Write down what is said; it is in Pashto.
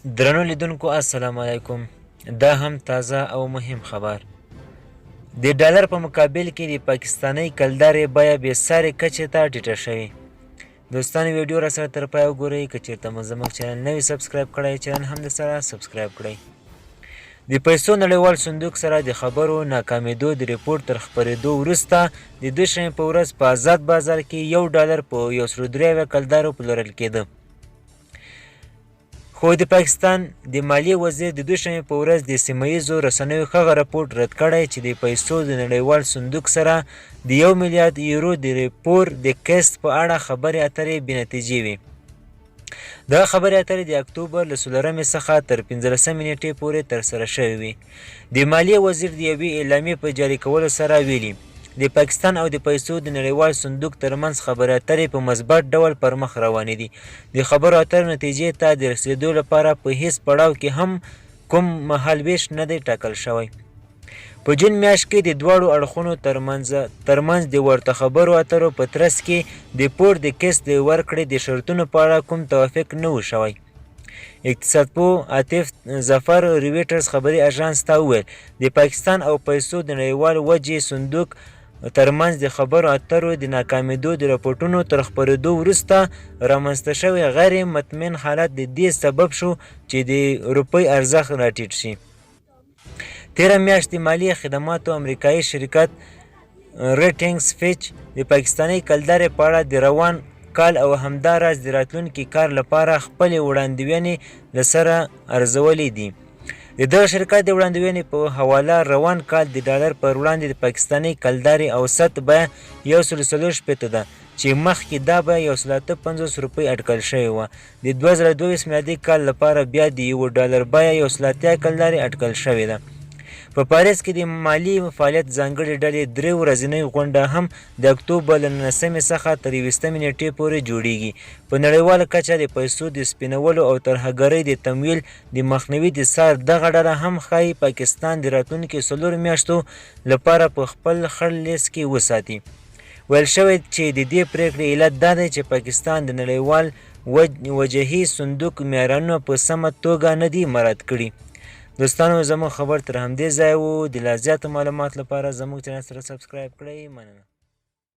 درنو لیدونکو السلام علیکم. دا هم تازه او مهم خبر. د ډالر په مقابل کې د پاکستاني کلدارې بیه بې ساري کچې ته ټیټه شوې. دوستانو ویډیو را سره تر پایه وګورئ. که چېرته مو زموږ چینل نه وي سبسکرایب کړی چینل هم درسره سبسکرایب کړئ. د پیسو نړیوال صندوق سره د خبرو ناکامېدو د ریپورټ تر خپرېدو وروسته د دوشنبې په ورځ په آزاد بازار کې یو ډالر په 103 کلدارو پلورل کېده. خو د پاکستان د مالیې وزیر د دوشنبې په ورځ د سیمه ییزو رسنیو هغه راپورټ رد کړی چې د پیسو د نړیوال صندوق سره د 1 میلیارد یورو د ریپور د کیست په اړه خبرې اترې بې نتیجې وي. دا خبرې اترې د اکتوبر له 14 څخه تر 15 نیټې پورې ترسره شوې وي. د مالیې وزیر د یوې اعلامیې په جاري کولو سره ویلي د پاکستان او د پیسو د نړیوال صندوق ترمنځ خبرې اترې په مثبت ډول پر مخ روانې دي. د خبرو اترو نتیجې ته د رسیدو لپاره په هیڅ پړاو کې هم کوم مهالویش نه دی ټاکل شوی. په جون میاشت کې د دواړو اړخونو ترمنځ د ورته خبرو اترو په ترڅ کې د پور د کیست د ورکړې د شرطونو په اړه کوم توافق نه و شوی. اقتصادپوه عاطف ظفر رویټرز خبري اژانس ته وویل د پاکستان او پیسو د نړیوال وجې صندوق ترمنځ د خبرو اترو د ناکامېدو د راپورټونو تر خپرېدو وروسته رامنځته شوی غیر مطمئن حالت د دې سبب شو چې د روپۍ ارزښت راټیټ شي. تېره میاشت د مالي خدماتو امریکایي شرکت ریټینګز فیچ د پاکستاني کلدارې په اړه د روان کال او همداراز د راتلونکي کال لپاره خپلې وړاندوینې له سره ارزولې دي. د دغه شرکت د وړاندوینې په حواله روان کال د ډالر پر وړاندې د پاکستاني کلدارې اوسط بیه 140 ده چې مخکې دا بیه 150 روپۍ اټکل شوې وه. د 2022 میلادي کال لپاره بیا د $1 بیه 130 کلدارې اټکل شوې ده. په پاریس کې د مالي فعالیت ځانګړې ډلې 3 ورځنۍ غونډه هم د اکتوبر له 19 څخه تر 20 نیټې پورې جوړیږي. په نړیواله کچه د پیسو د سپینولو او ترهګرۍ د تمویل د مخنیوي د څار دغه ډله هم ښایي پاکستان د راتلونکي 4 میاشتو لپاره په خپل خړ لیست کې وساتي. ویل شوی چې د دې پریکړې علت دا دی چې پاکستان د نړیوال وجهي صندوق معیارونه په سمه توګه نه دي مراعات کړي. دوستانو زموږ خبر تر همدې ځای و. د لا زیاتو معلوماتو لپاره زموږ چینل سره سبسکرایب کړئ. مننه.